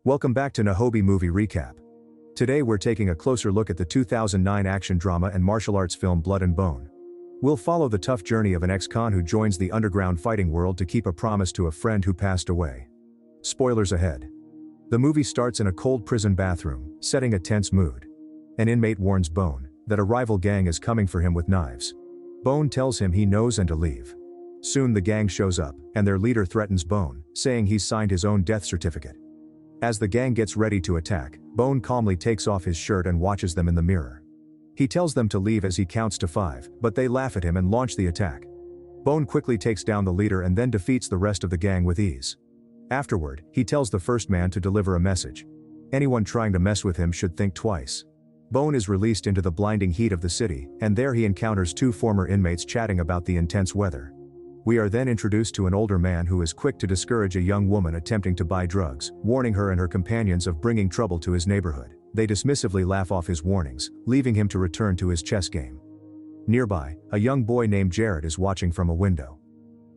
Welcome back to Nahobee Movie Recap. Today we're taking a closer look at the 2009 action drama and martial arts film Blood and Bone. We'll follow the tough journey of an ex-con who joins the underground fighting world to keep a promise to a friend who passed away. Spoilers ahead. The movie starts in a cold prison bathroom, setting a tense mood. An inmate warns Bone that a rival gang is coming for him with knives. Bone tells him he knows and to leave. Soon the gang shows up, and their leader threatens Bone, saying he's signed his own death certificate. As the gang gets ready to attack, Bone calmly takes off his shirt and watches them in the mirror. He tells them to leave as he counts to 5, but they laugh at him and launch the attack. Bone quickly takes down the leader and then defeats the rest of the gang with ease. Afterward, he tells the first man to deliver a message. Anyone trying to mess with him should think twice. Bone is released into the blinding heat of the city, and there he encounters 2 former inmates chatting about the intense weather. We are then introduced to an older man who is quick to discourage a young woman attempting to buy drugs, warning her and her companions of bringing trouble to his neighborhood. They dismissively laugh off his warnings, leaving him to return to his chess game. Nearby, a young boy named Jared is watching from a window.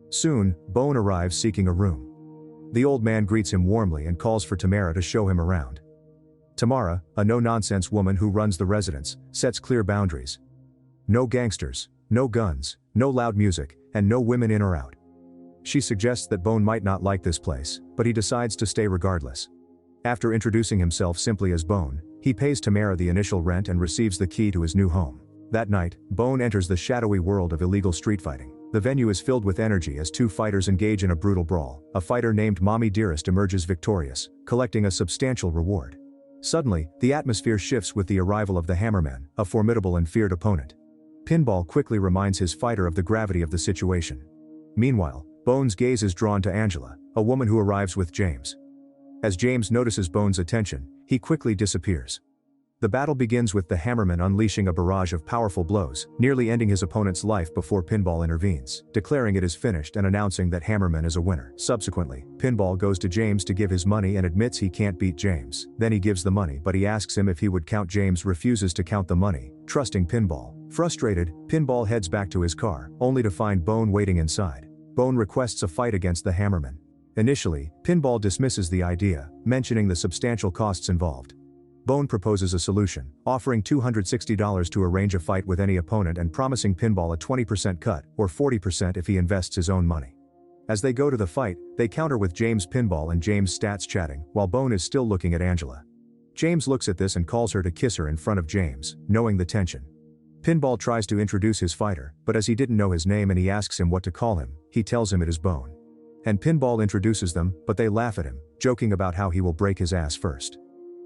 Soon, Bone arrives seeking a room. The old man greets him warmly and calls for Tamara to show him around. Tamara, a no-nonsense woman who runs the residence, sets clear boundaries. No gangsters, no guns, no loud music, and no women in or out. She suggests that Bone might not like this place, but he decides to stay regardless. After introducing himself simply as Bone, he pays Tamara the initial rent and receives the key to his new home. That night, Bone enters the shadowy world of illegal street fighting. The venue is filled with energy as 2 fighters engage in a brutal brawl. A fighter named Mommy Dearest emerges victorious, collecting a substantial reward. Suddenly, the atmosphere shifts with the arrival of the Hammerman, a formidable and feared opponent. Pinball quickly reminds his fighter of the gravity of the situation. Meanwhile, Bone's gaze is drawn to Angela, a woman who arrives with James. As James notices Bone's attention, he quickly disappears. The battle begins with the Hammerman unleashing a barrage of powerful blows, nearly ending his opponent's life before Pinball intervenes, declaring it is finished and announcing that Hammerman is a winner. Subsequently, Pinball goes to James to give his money and admits he can't beat James. Then he gives the money, but he asks him if he would count. James refuses to count the money, trusting Pinball. Frustrated, Pinball heads back to his car, only to find Bone waiting inside. Bone requests a fight against the Hammerman. Initially, Pinball dismisses the idea, mentioning the substantial costs involved. Bone proposes a solution, offering $260 to arrange a fight with any opponent and promising Pinball a 20% cut, or 40% if he invests his own money. As they go to the fight, they counter with James Pinball and James stats chatting, while Bone is still looking at Angela. James looks at this and calls her to kiss her in front of James, knowing the tension. Pinball tries to introduce his fighter, but as he didn't know his name and he asks him what to call him, he tells him it is Bone. And Pinball introduces them, but they laugh at him, joking about how he will break his ass first.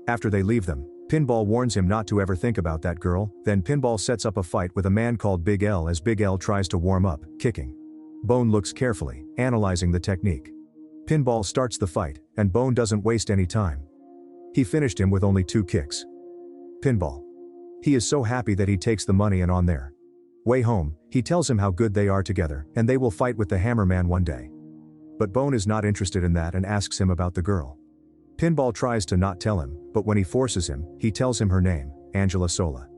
After they leave them, Pinball warns him not to ever think about that girl. Then Pinball sets up a fight with a man called Big L as Big L tries to warm up, kicking. Bone looks carefully, analyzing the technique. Pinball starts the fight, and Bone doesn't waste any time. He finished him with only 2 kicks. Pinball. He is so happy that he takes the money and on their way home, he tells him how good they are together, and they will fight with the Hammerman one day. But Bone is not interested in that and asks him about the girl. Pinball tries to not tell him, but when he forces him, he tells him her name, Angela Sola.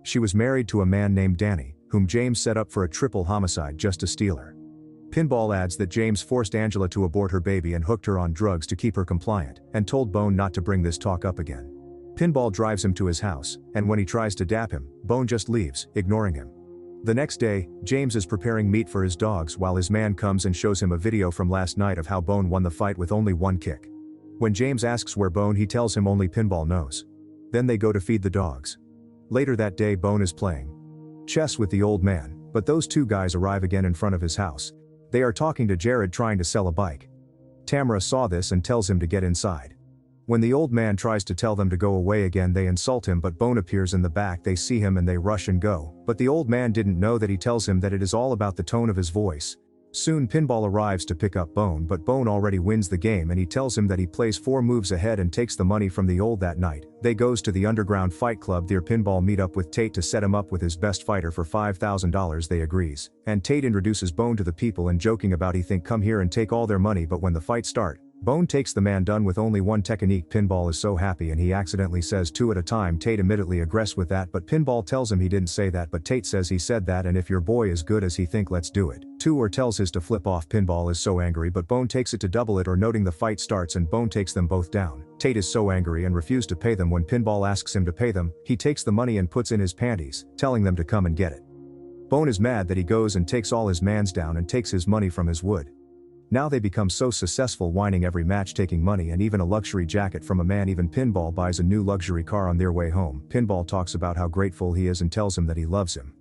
She was married to a man named Danny, whom James set up for a triple homicide just to steal her. Pinball adds that James forced Angela to abort her baby and hooked her on drugs to keep her compliant, and told Bone not to bring this talk up again. Pinball drives him to his house, and when he tries to dap him, Bone just leaves, ignoring him. The next day, James is preparing meat for his dogs while his man comes and shows him a video from last night of how Bone won the fight with only 1 kick. When James asks where Bone, he tells him only Pinball knows. Then they go to feed the dogs. Later that day, Bone is playing chess with the old man, but those 2 guys arrive again in front of his house. They are talking to Jared trying to sell a bike. Tamara saw this and tells him to get inside. When the old man tries to tell them to go away again, they insult him, but Bone appears in the back. They see him and they rush and go, but the old man didn't know that he tells him that it is all about the tone of his voice. Soon Pinball arrives to pick up Bone, but Bone already wins the game and he tells him that he plays 4 moves ahead and takes the money from the old. That night, they goes to the underground fight club. There Pinball meet up with Tate to set him up with his best fighter for $5,000. They agrees, and Tate introduces Bone to the people and joking about he think come here and take all their money, but when the fight start, Bone takes the man done with only one technique. Pinball is so happy and he accidentally says two at a time. Tate immediately aggress with that, but Pinball tells him he didn't say that, but Tate says he said that, and if your boy is good as he think, let's do it. Two or tells his to flip off. Pinball is so angry, but Bone takes it to double it or noting the fight starts and Bone takes them both down. Tate is so angry and refused to pay them. When Pinball asks him to pay them, he takes the money and puts in his panties, telling them to come and get it. Bone is mad that he goes and takes all his mans down and takes his money from his wood. Now they become so successful, whining every match, taking money and even a luxury jacket from a man. Even Pinball buys a new luxury car on their way home. Pinball talks about how grateful he is and tells him that he loves him.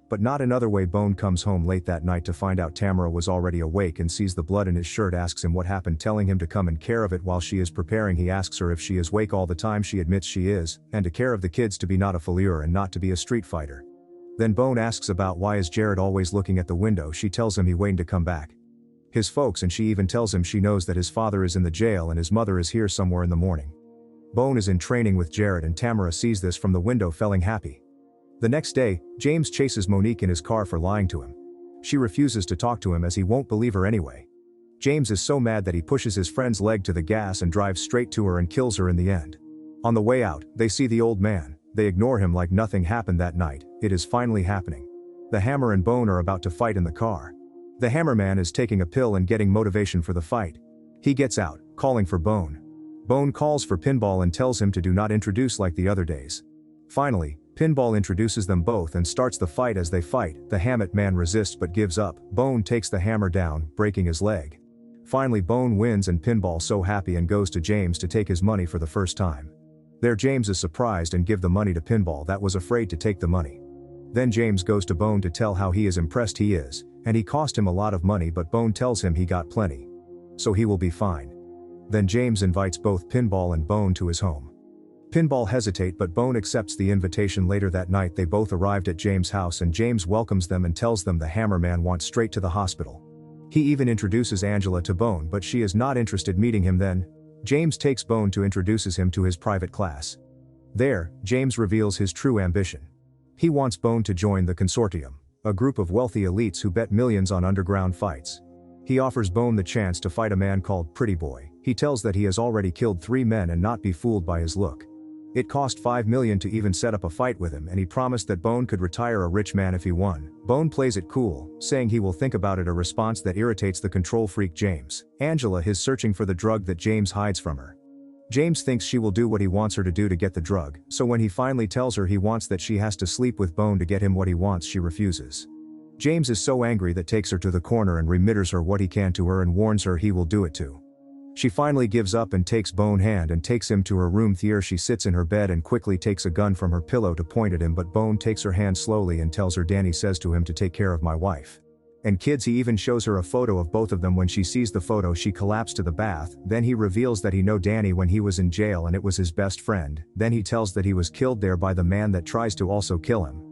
But not another way. Bone comes home late that night to find out Tamara was already awake and sees the blood in his shirt, asks him what happened, telling him to come and care of it. While she is preparing, he asks her if she is awake all the time. She admits she is, and to care of the kids, to be not a failure and not to be a street fighter. Then Bone asks about why is Jared always looking at the window. She tells him he waiting to come back. His folks, and she even tells him she knows that his father is in the jail and his mother is here somewhere in the morning. Bone is in training with Jared and Tamara sees this from the window, feeling happy. The next day, James chases Monique in his car for lying to him. She refuses to talk to him as he won't believe her anyway. James is so mad that he pushes his friend's leg to the gas and drives straight to her and kills her in the end. On the way out, they see the old man. They ignore him like nothing happened that night. It is finally happening. The Hammer and Bone are about to fight in the car. The Hammerman is taking a pill and getting motivation for the fight. He gets out, calling for Bone. Bone calls for Pinball and tells him to do not introduce like the other days. Finally, Pinball introduces them both and starts the fight. As they fight, the Hammerman resists but gives up. Bone takes the hammer down, breaking his leg. Finally, Bone wins and Pinball so happy and goes to James to take his money for the first time. There James is surprised and give the money to Pinball that was afraid to take the money. Then James goes to Bone to tell how he is impressed he is, and he cost him a lot of money, but Bone tells him he got plenty. So he will be fine. Then James invites both Pinball and Bone to his home. Pinball hesitate, but Bone accepts the invitation. Later that night they both arrived at James' house and James welcomes them and tells them the Hammerman wants straight to the hospital. He even introduces Angela to Bone, but she is not interested meeting him. Then James takes Bone to introduces him to his private class. There, James reveals his true ambition. He wants Bone to join the consortium, a group of wealthy elites who bet millions on underground fights. He offers Bone the chance to fight a man called Pretty Boy. He tells that he has already killed 3 men and not be fooled by his look. It cost $5 million to even set up a fight with him, and he promised that Bone could retire a rich man if he won. Bone plays it cool, saying he will think about it, a response that irritates the control freak James. Angela is searching for the drug that James hides from her. James thinks she will do what he wants her to do to get the drug, so when he finally tells her he wants that she has to sleep with Bone to get him what he wants, she refuses. James is so angry that takes her to the corner and remitters her what he can to her and warns her he will do it too. She finally gives up and takes Bone's hand and takes him to her room. There she sits in her bed and quickly takes a gun from her pillow to point at him, but Bone takes her hand slowly and tells her Danny says to him to take care of my wife and kids. He even shows her a photo of both of them. When she sees the photo she collapses to the bath. Then he reveals that he know Danny when he was in jail and it was his best friend. Then he tells that he was killed there by the man that tries to also kill him.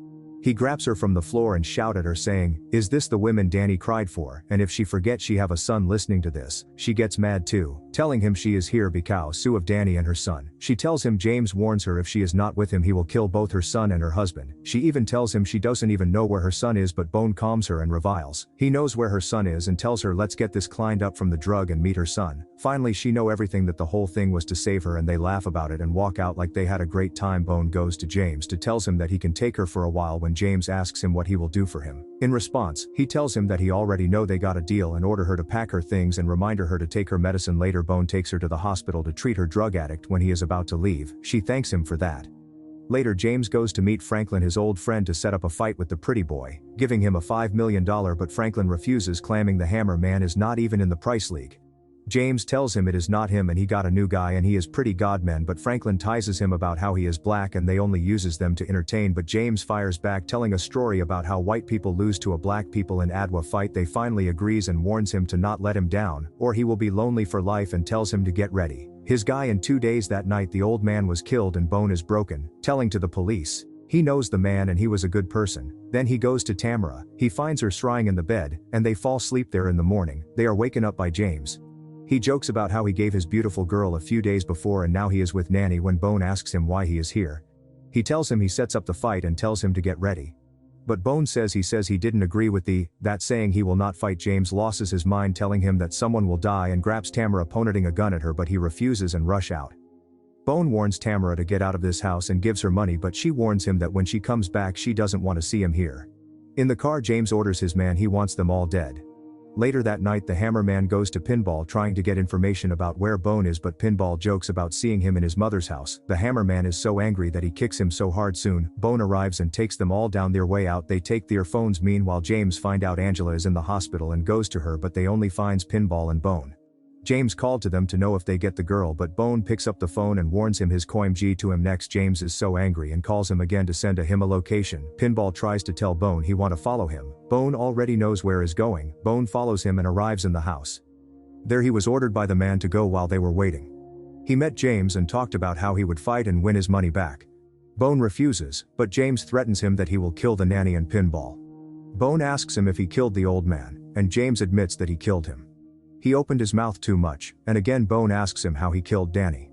He grabs her from the floor and shout at her saying, "Is this the women Danny cried for? And if she forgets she have a son?" Listening to this, she gets mad too, telling him she is here because of Danny and her son. She tells him James warns her if she is not with him he will kill both her son and her husband. She even tells him she doesn't even know where her son is, but Bone calms her and reviles. He knows where her son is and tells her let's get this cleaned up from the drug and meet her son. Finally she know everything, that the whole thing was to save her, and they laugh about it and walk out like they had a great time. Bone goes to James to tells him that he can take her for a while. When James asks him what he will do for him, in response, he tells him that he already know they got a deal and order her to pack her things and remind her to take her medicine. Later Bone takes her to the hospital to treat her drug addict. When he is about to leave, she thanks him for that. Later James goes to meet Franklin, his old friend, to set up a fight with the Pretty Boy, giving him a $5 million, but Franklin refuses, claiming the Hammer Man is not even in the price league. James tells him it is not him and he got a new guy and he is pretty godman, but Franklin teases him about how he is black and they only uses them to entertain, but James fires back telling a story about how white people lose to a black people in Adwa fight. They finally agrees and warns him to not let him down or he will be lonely for life and tells him to get ready his guy in 2 days. That night the old man was killed and Bone is broken, telling to the police he knows the man and he was a good person. Then he goes to Tamara, he finds her crying in the bed, and they fall asleep there. In the morning, they are waken up by James. He jokes about how he gave his beautiful girl a few days before and now he is with Nanny. When Bone asks him why he is here, he tells him he sets up the fight and tells him to get ready. But Bone says he didn't agree with that saying he will not fight. James loses his mind telling him that someone will die and grabs Tamara pointing a gun at her, but he refuses and rush out. Bone warns Tamara to get out of this house and gives her money, but she warns him that when she comes back she doesn't want to see him here. In the car, James orders his man, he wants them all dead. Later that night, the Hammer Man goes to Pinball trying to get information about where Bone is, but Pinball jokes about seeing him in his mother's house. The Hammer Man is so angry that he kicks him so hard. Soon, Bone arrives and takes them all down. Their way out, they take their phones. Meanwhile, James find out Angela is in the hospital and goes to her, but they only finds Pinball and Bone. James called to them to know if they get the girl, but Bone picks up the phone and warns him his coim G to him next. James is so angry and calls him again to send him a location. Pinball tries to tell Bone he want to follow him. Bone already knows where is going. Bone follows him and arrives in the house. There he was ordered by the man to go while they were waiting. He met James and talked about how he would fight and win his money back. Bone refuses, but James threatens him that he will kill the nanny and Pinball. Bone asks him if he killed the old man, and James admits that he killed him. He opened his mouth too much, and again Bone asks him how he killed Danny.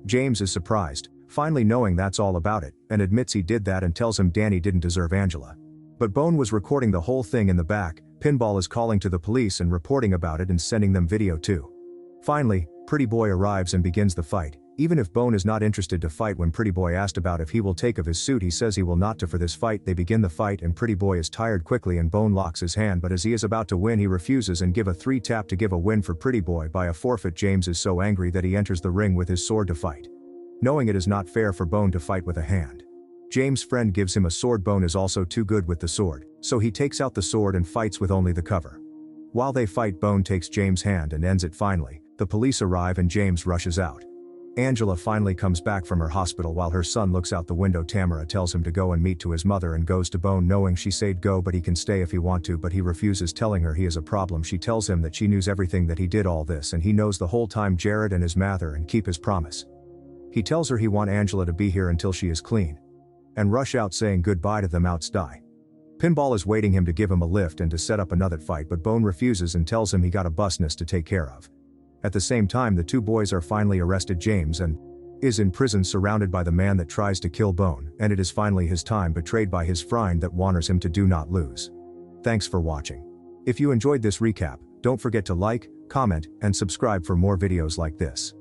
James is surprised, finally knowing that's all about it, and admits he did that and tells him Danny didn't deserve Angela. But Bone was recording the whole thing in the back. Pinball is calling to the police and reporting about it and sending them video too. Finally, Pretty Boy arrives and begins the fight. Even if Bone is not interested to fight, when Pretty Boy asked about if he will take of his suit, he says he will not for this fight. They begin the fight and Pretty Boy is tired quickly and Bone locks his hand, but as he is about to win he refuses and give a 3-tap to give a win for Pretty Boy by a forfeit. James is so angry that he enters the ring with his sword to fight. Knowing it is not fair for Bone to fight with a hand, James' friend gives him a sword. Bone is also too good with the sword, so he takes out the sword and fights with only the cover. While they fight, Bone takes James' hand and ends it. Finally, the police arrive and James rushes out. Angela finally comes back from her hospital while her son looks out the window. Tamara tells him to go and meet to his mother and goes to Bone knowing she said go, but he can stay if he want to, but he refuses, telling her he is a problem. She tells him that she knows everything, that he did all this and he knows the whole time Jared and his mother and keep his promise. He tells her he want Angela to be here until she is clean. And rush out saying goodbye to them outside. Pinball is waiting him to give him a lift and to set up another fight, but Bone refuses and tells him he got a busness to take care of. At the same time, the two boys are finally arrested. James is in prison surrounded by the man that tries to kill Bone, and it is finally his time, betrayed by his friend that warns him to do not lose. Thanks for watching. If you enjoyed this recap, don't forget to like, comment, and subscribe for more videos like this.